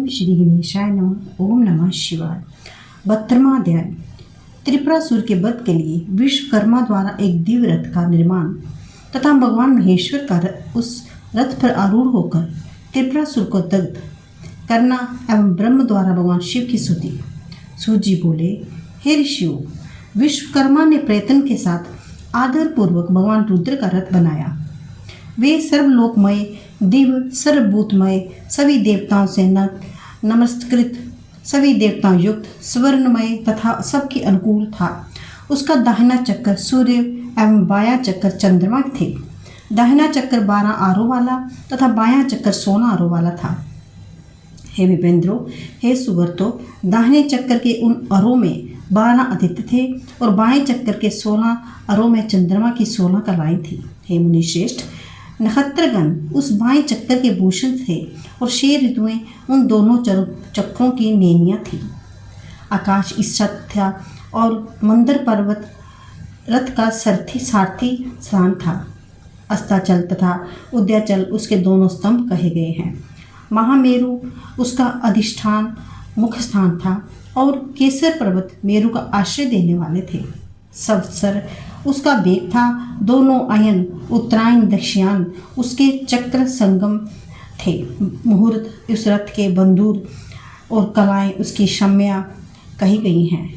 ओम श्री गणेशाय नमः। ओम नमः शिवाय। 72वां अध्याय। त्रिपुरासुर के वध के लिए विश्वकर्मा द्वारा एक दिव्य रथ का निर्माण तथा भगवान महेश्वर का उस रथ पर आरूढ़ होकर त्रिपुरासुर को दग्ध करना एवं ब्रह्म द्वारा भगवान शिव की स्तुति। सूत जी बोले, हे ऋषियों, विश्वकर्मा ने प्रयत्न के साथ आदरपूर्वक भगवान रुद्र का रथ बनाया। वे सर्वलोकमय, दिव्य, सर्वभूतमय, सभी देवताओं से नमस्कृत, सभी देवताओं युक्त, स्वर्णमय तथा सबके अनुकूल था। उसका दाहिना चक्कर सूर्य एवं बायां चक्कर चंद्रमा थे। दाहिना चक्कर 12 आरों वाला तथा बायां चक्कर 16 आरों वाला था। हे विपेंद्रो, हे सुवर्तो, दाहिने चक्कर के उन अरों में 12 आदित्य थे और बाएं चक्कर के 16 अरों में चंद्रमा की 16 कलाएं थी। हे मुनिश्रेष्ठ, नक्षत्रगण उस बाएं चक्कर के भूषण थे और 6 ऋतुएं उन दोनों चक्रों की नेनियां थी। आकाश ईशत था और मंदर पर्वत रथ का सारथी स्थान था। अस्ताचल तथा उदयाचल उसके दोनों स्तंभ कहे गए हैं। महामेरु उसका अधिष्ठान मुख्य स्थान था और केसर पर्वत मेरु का आश्रय देने वाले थे। संवत्सर उसका वेग था। दोनों अयन, उत्तरायण, दक्षिणायन उसके चक्र संगम थे। मुहूर्त उस रथ के बंदूर और कलाएं उसकी शम्या कही गई हैं।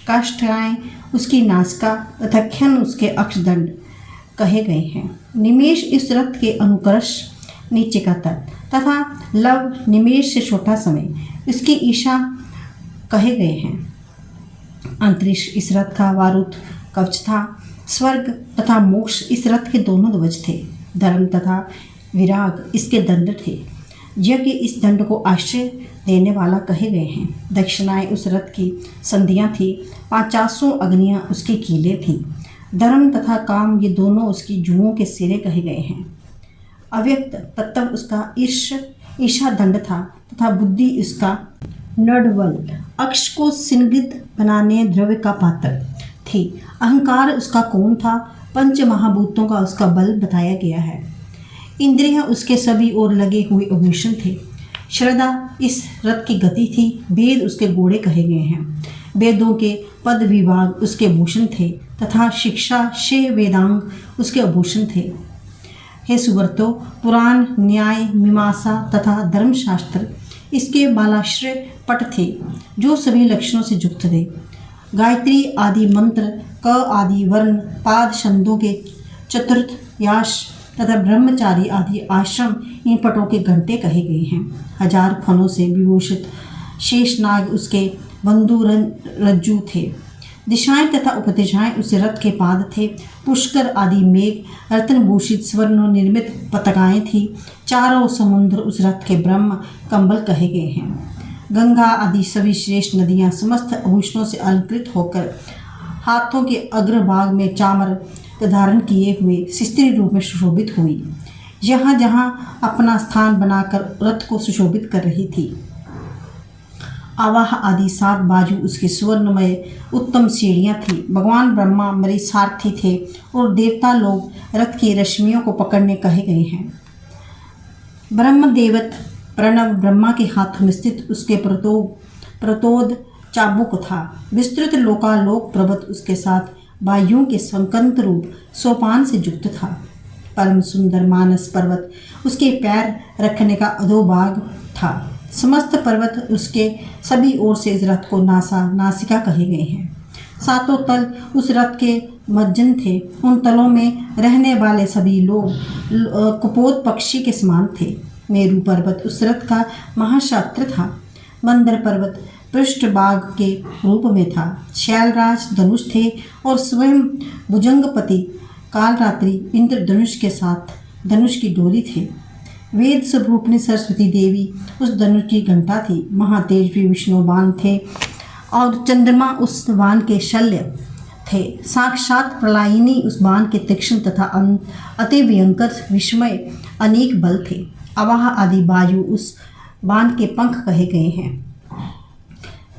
काष्ठाएं उसकी नासिका तथा खन उसके अक्षदंड कहे गए हैं। निमेष इस रथ के अनुकर्ष नीचे का तट तथा लव निमेष से छोटा समय इसकी ईशा कहे गए हैं। अंतरिक्ष इस रथ का वारुत कवच था। स्वर्ग तथा मोक्ष इस रथ के दोनों ध्वज थे। धर्म तथा विराग इसके दंड थे। यज्ञ इस दंड को आश्रय देने वाला कहे गए हैं। दक्षिणाएं उस रथ की संधियां थी। 50 अग्नियां उसके कीले थी। धर्म तथा काम ये दोनों उसकी जुओं के सिरे कहे गए हैं। अव्यक्त तत्व उसका ईशा दंड था तथा बुद्धि उसका नडवल, अक्ष को सिंगित बनाने द्रव्य का पात्र थी। अहंकार उसका कोण था। 5 महाभूतों का उसका बल बताया गया है। इंद्रियां उसके सभी ओर लगे हुए आभूषण थे। श्रद्धा इस रथ की गति थी। वेद उसके घोड़े कहे गए हैं। वेदों के पद विभाग उसके भूषण थे तथा शिक्षा 6 वेदांग उसके आभूषण थे। हे सुवर्तो, पुराण, न्याय, मीमांसा तथा धर्मशास्त्र इसके बालाश्रय पट थे जो सभी लक्षणों से युक्त थे। गायत्री आदि मंत्र, क आदि वर्ण, पाद छंदों के चतुर्थ याश तथा ब्रह्मचारी आदि आश्रम इन पटों के घंटे कहे गए हैं। 1000 फनों से विभूषित शेषनाग उसके बंधु रज्जु थे। दिशाएं तथा उपदिशाएं उस रथ के पाद थे। पुष्कर आदि मेघ, रत्नभूषित स्वर्ण निर्मित पताकाएं थी। चारों समुद्र उस रथ के ब्रह्म कंबल कहे गए हैं। गंगा आदि सभी श्रेष्ठ नदियां समस्त आभूषणों से अलंकृत होकर हाथों के अग्रभाग में चामर धारण किए हुए स्त्री रूप में सुशोभित हुई। जहाँ जहाँ अपना स्थान बनाकर रथ को सुशोभित कर रही थी। आवाह आदि 7 बाजू उसकी स्वर्णमय उत्तम सीढ़ियाँ थी। भगवान ब्रह्मा मरी सारथी थे और देवता लोग रथ की रश्मियों को पकड़ने कहे गए हैं। ब्रह्मदेवत प्रणव ब्रह्मा के हाथों में स्थित उसके प्रतोद चाबुक था। विस्तृत लोकालोक पर्वत उसके साथ वायुओं के स्वतंत्र रूप सोपान से युक्त था। परम सुंदर मानस पर्वत उसके पैर रखने का अधोभाग था। समस्त पर्वत उसके सभी ओर से इस रथ को नासिका कहे गए हैं। 7 तल उस रथ के मज्जन थे। उन तलों में रहने वाले सभी लोग कुपोत पक्षी के समान थे। मेरु पर्वत उस रथ का महाशास्त्र था। मंदर पर्वत पृष्ठभाग के रूप में था। शैलराज धनुष थे और स्वयं भुजंगपति कालरात्रि इंद्रधनुष के साथ धनुष की डोरी थे। वेद स्वरूप में सरस्वती देवी उस धनुष की घंटा थी। महातेजवी विष्णु बाण थे और चंद्रमा उस बाण के शल्य थे। साक्षात प्रलयिनी उस बाण के तीक्ष्ण तथा अति भयंकर विस्मय अनेक बल थे। अवाह आदि वायु उस बाण के पंख कहे गए हैं।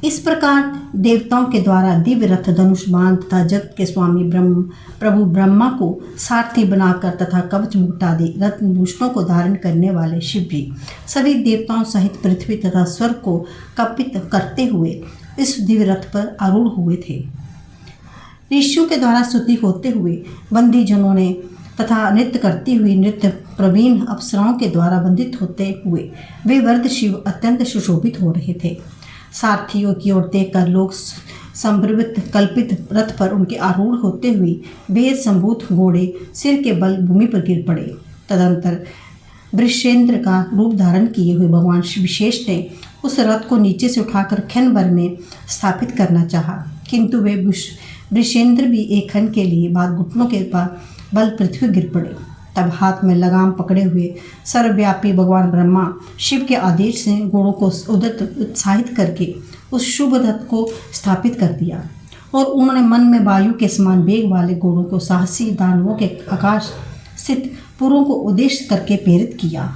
इस प्रकार देवताओं के द्वारा दिव्य रथ धनुष बाण तथा जगत के स्वामी प्रभु ब्रह्मा को सारथी बनाकर तथा कवच मुकुट आदि रत्नभूषणों को धारण करने वाले शिव भी सभी देवताओं सहित पृथ्वी तथा स्वर्ग को कपित करते हुए इस दिव्य रथ पर आरूढ़ हुए थे। ऋषियों के द्वारा स्तुति होते हुए बंदी जनों ने तथा नृत्य करती हुई नृत्य प्रवीण अप्सराओं के द्वारा वंदित होते हुए वे वरद शिव अत्यंत सुशोभित हो रहे थे। सारथियों की ओर देखकर लोग संभ्रमित कल्पित रथ पर उनके आरूढ़ होते हुए वेद संभूत घोड़े सिर के बल भूमि पर गिर पड़े। तदंतर वृषेंद्र का रूप धारण किए हुए भगवान विशेष ने उस रथ को नीचे से उठाकर क्षण भर में स्थापित करना चाहा, किंतु वे वृषेंद्र भी एक क्षण के लिए बाद घुटनों के बल पृथ्वी गिर पड़े। तब हाथ में लगाम पकड़े हुए सर्वव्यापी भगवान ब्रह्मा शिव के आदेश से घोड़ों को उत्साहित करके उस शुभ रथ को स्थापित कर दिया और उन्होंने मन में वायु के समान वेग वाले घोड़ों को साहसी दानवों के आकाश स्थित पुरों को उद्देश्य करके प्रेरित किया।